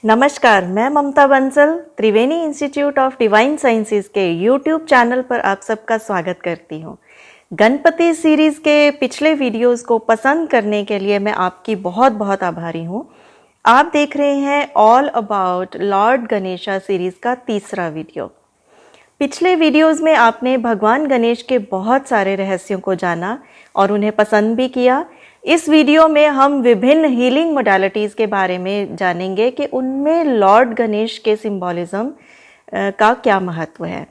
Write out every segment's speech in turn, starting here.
नमस्कार, मैं ममता बंसल त्रिवेणी institute of divine sciences के यूट्यूब चैनल पर आप सबका स्वागत करती हूँ। गणपति सीरीज के पिछले वीडियोस को पसंद करने के लिए मैं आपकी बहुत बहुत आभारी हूँ। आप देख रहे हैं all about Lord Ganesha series का तीसरा वीडियो। पिछले वीडियोस में आपने भगवान गणेश के बहुत सारे रहस्यों को जाना और उन्हें पसंद भी किया। इस वीडियो में हम विभिन्न हीलिंग मोडालिटीज़ के बारे में जानेंगे कि उनमें लॉर्ड गणेश के सिंबॉलिज्म का क्या महत्व है।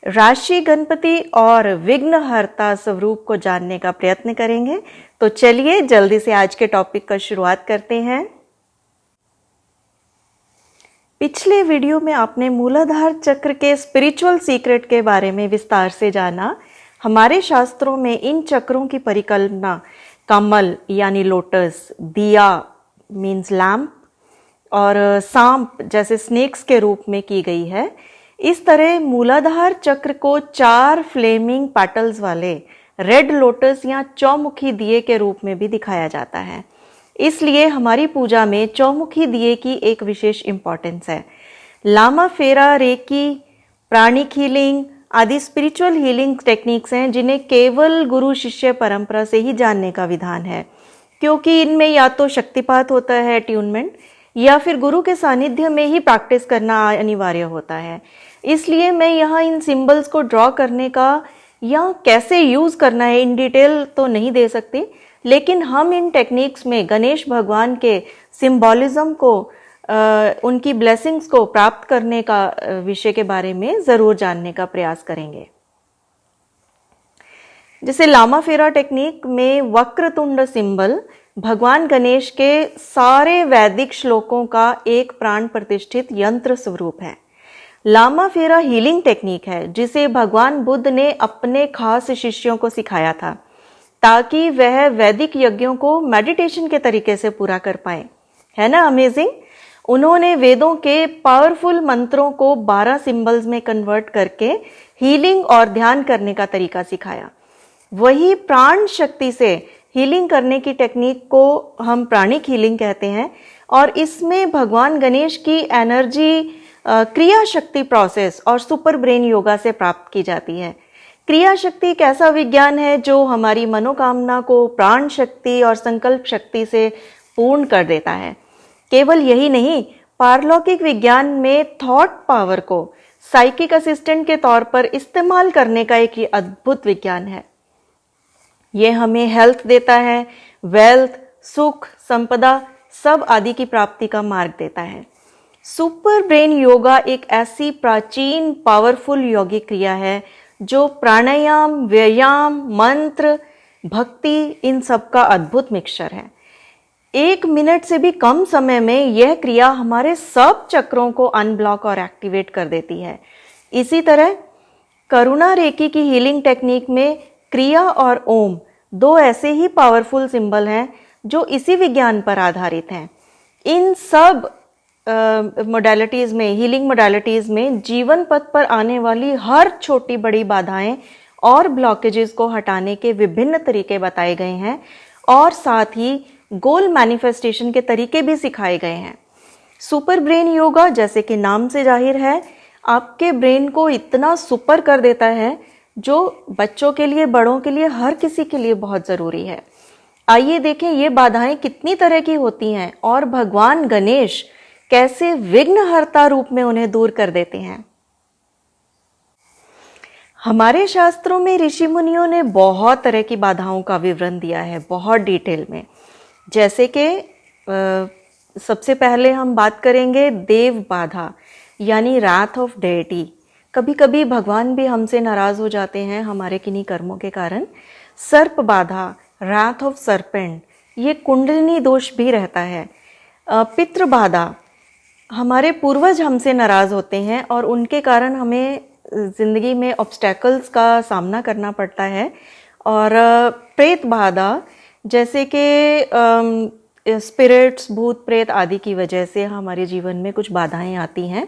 राशि गणपति और विघ्नहर्ता स्वरूप को जानने का प्रयत्न करेंगे। तो चलिए जल्दी से आज के टॉपिक का शुरुआत करते हैं। पिछले वीडियो में आपने मूलाधार चक्र के स्पिरिचुअल सीक्रेट के बारे में विस्तार से जाना। हमारे शास्त्रों में इन चक्रों की परिकल्पना कमल यानी लोटस, दिया मीन्स लैम्प और सांप जैसे स्नेक्स के रूप में की गई है। इस तरह मूलाधार चक्र को 4 फ्लेमिंग पेटल्स वाले रेड लोटस या चौमुखी दिए के रूप में भी दिखाया जाता है। इसलिए हमारी पूजा में चौमुखी दिए की एक विशेष इंपॉर्टेंस है। लामा फेरा, रेकी, प्राणिक हीलिंग आदि स्पिरिचुअल हीलिंग टेक्निक्स हैं जिन्हें केवल गुरु शिष्य परंपरा से ही जानने का विधान है, क्योंकि इनमें या तो शक्तिपात होता है अट्यूनमेंट, या फिर गुरु के सानिध्य में ही प्रैक्टिस करना अनिवार्य होता है। इसलिए मैं यहाँ इन सिंबल्स को ड्रॉ करने का या कैसे यूज करना है इन डिटेल तो नहीं दे सकती, लेकिन हम इन टेक्निक्स में गणेश भगवान के सिंबॉलिज्म को उनकी ब्लेसिंग्स को प्राप्त करने का विषय के बारे में जरूर जानने का प्रयास करेंगे। जैसे लामा फेरा टेक्निक में वक्रतुंड सिंबल भगवान गणेश के सारे वैदिक श्लोकों का एक प्राण प्रतिष्ठित यंत्र स्वरूप है। लामा फेरा हीलिंग टेक्निक है जिसे भगवान बुद्ध ने अपने खास शिष्यों को सिखाया था ताकि वह वैदिक यज्ञों को मेडिटेशन के तरीके से पूरा कर पाए। है ना अमेजिंग? उन्होंने वेदों के पावरफुल मंत्रों को 12 सिंबल्स में कन्वर्ट करके हीलिंग और ध्यान करने का तरीका सिखाया। वही प्राण शक्ति से हीलिंग करने की टेक्निक को हम प्राणिक हीलिंग कहते हैं, और इसमें भगवान गणेश की एनर्जी क्रिया शक्ति प्रोसेस और सुपर ब्रेन योगा से प्राप्त की जाती है। क्रिया शक्ति एक ऐसा विज्ञान है जो हमारी मनोकामना को प्राण शक्ति और संकल्प शक्ति से पूर्ण कर देता है। केवल यही नहीं, पारलौकिक विज्ञान में थॉट पावर को साइकिक असिस्टेंट के तौर पर इस्तेमाल करने का एक अद्भुत विज्ञान है। यह हमें हेल्थ देता है, वेल्थ, सुख, संपदा सब आदि की प्राप्ति का मार्ग देता है। सुपर ब्रेन योगा एक ऐसी प्राचीन पावरफुल यौगिक क्रिया है जो प्राणायाम, व्यायाम, मंत्र, भक्ति इन सब का अद्भुत मिक्सचर है। 1 मिनट से भी कम समय में यह क्रिया हमारे सब चक्रों को अनब्लॉक और एक्टिवेट कर देती है। इसी तरह करुणा रेकी की हीलिंग टेक्निक में क्रिया और ओम 2 ऐसे ही पावरफुल सिंबल हैं जो इसी विज्ञान पर आधारित हैं। इन सब मोडालिटीज़ में, हीलिंग मोडालिटीज़ में जीवन पथ पर आने वाली हर छोटी बड़ी बाधाएं और ब्लॉकेजेस को हटाने के विभिन्न तरीके बताए गए हैं, और साथ ही गोल मैनिफेस्टेशन के तरीके भी सिखाए गए हैं। सुपर ब्रेन योगा जैसे कि नाम से जाहिर है, आपके ब्रेन को इतना सुपर कर देता है जो बच्चों के लिए, बड़ों के लिए, हर किसी के लिए बहुत ज़रूरी है। आइए देखें ये बाधाएं कितनी तरह की होती हैं और भगवान गणेश कैसे विघ्नहर्ता रूप में उन्हें दूर कर देते हैं। हमारे शास्त्रों में ऋषि मुनियों ने बहुत तरह की बाधाओं का विवरण दिया है, बहुत डिटेल में। जैसे कि सबसे पहले हम बात करेंगे देव बाधा यानी राथ ऑफ डेटी। कभी कभी भगवान भी हमसे नाराज हो जाते हैं हमारे किन्हीं कर्मों के कारण। सर्प बाधा, राथ ऑफ सरपेंट, ये कुंडलिनी दोष भी रहता है। पितृ बाधा, हमारे पूर्वज हमसे नाराज होते हैं और उनके कारण हमें जिंदगी में ऑब्स्टेकल्स का सामना करना पड़ता है। और प्रेत बाधा, जैसे कि स्पिरिट्स, भूत प्रेत आदि की वजह से हमारे जीवन में कुछ बाधाएं आती हैं।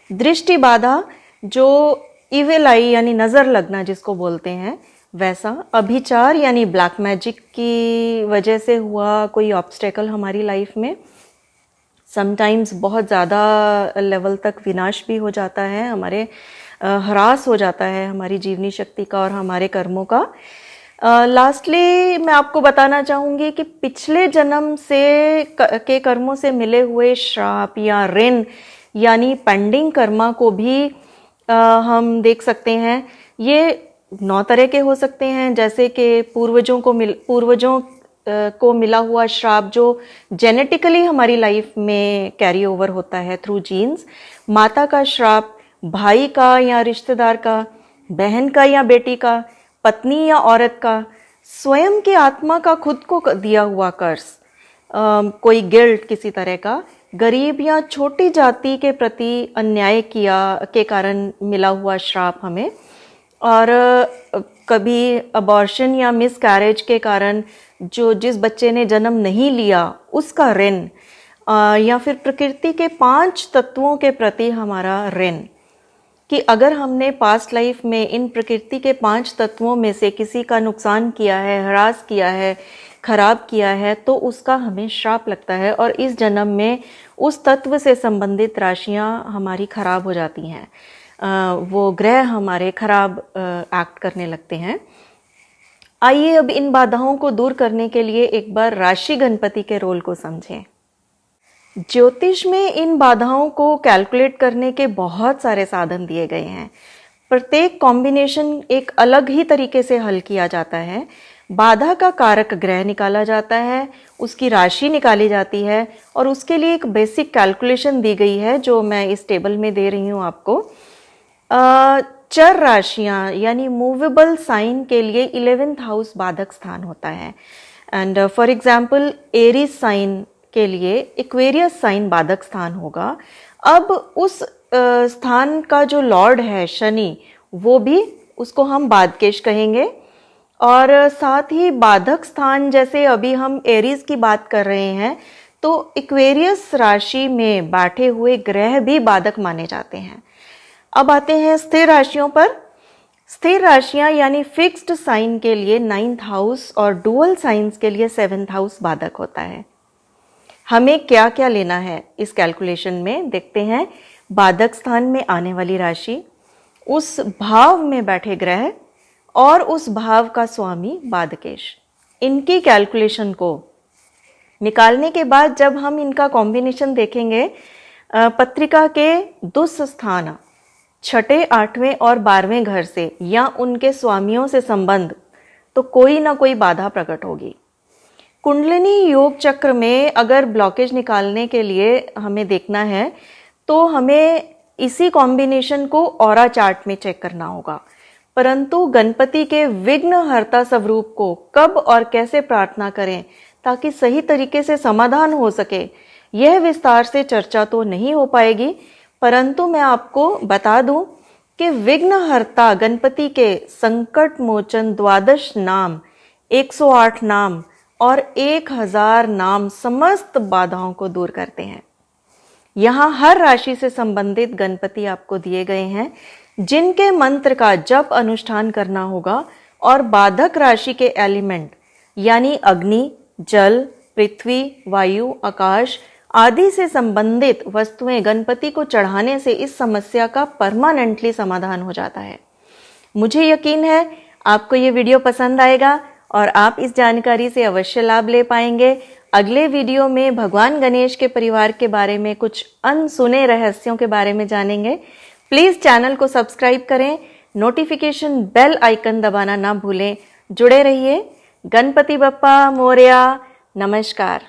दृष्टि बाधा, जो इविल आई यानी नज़र लगना जिसको बोलते हैं वैसा। अभिचार यानी ब्लैक मैजिक की वजह से हुआ कोई ऑब्स्टेकल हमारी लाइफ में। समटाइम्स बहुत ज़्यादा लेवल तक विनाश भी हो जाता है, हमारे ह्रास हो जाता है हमारी जीवनी शक्ति का और हमारे कर्मों का। लास्टली मैं आपको बताना चाहूँगी कि पिछले जन्म से के कर्मों से मिले हुए श्राप या ऋण यानी पेंडिंग कर्मा को भी हम देख सकते हैं। ये 9 तरह के हो सकते हैं, जैसे कि पूर्वजों को मिला हुआ श्राप जो जेनेटिकली हमारी लाइफ में कैरी ओवर होता है थ्रू जीन्स, माता का श्राप, भाई का या रिश्तेदार का, बहन का या बेटी का, पत्नी या औरत का, स्वयं की आत्मा का खुद को दिया हुआ कर्ज, कोई गिल्ट किसी तरह का, गरीब या छोटी जाति के प्रति अन्याय के कारण मिला हुआ श्राप हमें, और कभी अबॉर्शन या मिसकैरेज के कारण जिस बच्चे ने जन्म नहीं लिया उसका ऋण, या फिर प्रकृति के 5 तत्वों के प्रति हमारा ऋण, कि अगर हमने पास्ट लाइफ में इन प्रकृति के 5 तत्वों में से किसी का नुकसान किया है, हरास किया है, खराब किया है, तो उसका हमें श्राप लगता है और इस जन्म में उस तत्व से संबंधित राशियां हमारी खराब हो जाती हैं, वो ग्रह हमारे खराब एक्ट करने लगते हैं। आइए अब इन बाधाओं को दूर करने के लिए एक बार राशि गणपति के रोल को समझें। ज्योतिष में इन बाधाओं को कैलकुलेट करने के बहुत सारे साधन दिए गए हैं। प्रत्येक कॉम्बिनेशन एक अलग ही तरीके से हल किया जाता है। बाधा का कारक ग्रह निकाला जाता है, उसकी राशि निकाली जाती है और उसके लिए एक बेसिक कैलकुलेशन दी गई है जो मैं इस टेबल में दे रही हूँ आपको। चर राशियां यानी मूवेबल साइन के लिए 11th हाउस बाधक स्थान होता है। And for example Aries sign के लिए एक्वेरियस साइन बाधक स्थान होगा। अब उस स्थान का जो लॉर्ड है शनि, वो भी उसको हम बाधकेश कहेंगे। और साथ ही बाधक स्थान, जैसे अभी हम एरीज की बात कर रहे हैं, तो एक्वेरियस राशि में बैठे हुए ग्रह भी बाधक माने जाते हैं। अब आते हैं स्थिर राशियों पर। स्थिर राशियां यानी फिक्स्ड साइन के लिए 9th हाउस और डुअल साइंस के लिए 7th हाउस बाधक होता है। हमें क्या क्या लेना है इस कैलकुलेशन में देखते हैं। बाधक स्थान में आने वाली राशि, उस भाव में बैठे ग्रह और उस भाव का स्वामी बाधकेश, इनकी कैलकुलेशन को निकालने के बाद जब हम इनका कॉम्बिनेशन देखेंगे, पत्रिका के दुष्ट स्थान 6, 8वें और 12वें घर से या उनके स्वामियों से संबंध, तो कोई ना कोई बाधा प्रकट होगी। कुंडलिनी योग चक्र में अगर ब्लॉकेज निकालने के लिए हमें देखना है तो हमें इसी कॉम्बिनेशन को ऑरा चार्ट में चेक करना होगा। परंतु गणपति के विघ्नहर्ता स्वरूप को कब और कैसे प्रार्थना करें ताकि सही तरीके से समाधान हो सके, यह विस्तार से चर्चा तो नहीं हो पाएगी। परंतु मैं आपको बता दूं कि विघ्नहर्ता गणपति के संकट मोचन 12 नाम, 108 नाम और 1000 नाम समस्त बाधाओं को दूर करते हैं। यहाँ हर राशि से संबंधित गणपति आपको दिए गए हैं जिनके मंत्र का जप अनुष्ठान करना होगा और बाधक राशि के एलिमेंट यानी अग्नि, जल, पृथ्वी, वायु, आकाश आदि से संबंधित वस्तुएं गणपति को चढ़ाने से इस समस्या का परमानेंटली समाधान हो जाता है। मुझे यकीन है आपको ये वीडियो पसंद आएगा और आप इस जानकारी से अवश्य लाभ ले पाएंगे। अगले वीडियो में भगवान गणेश के परिवार के बारे में कुछ अनसुने रहस्यों के बारे में जानेंगे। प्लीज चैनल को सब्सक्राइब करें, नोटिफिकेशन बेल आइकन दबाना ना भूलें। जुड़े रहिए। गणपति बप्पा मोरया। नमस्कार।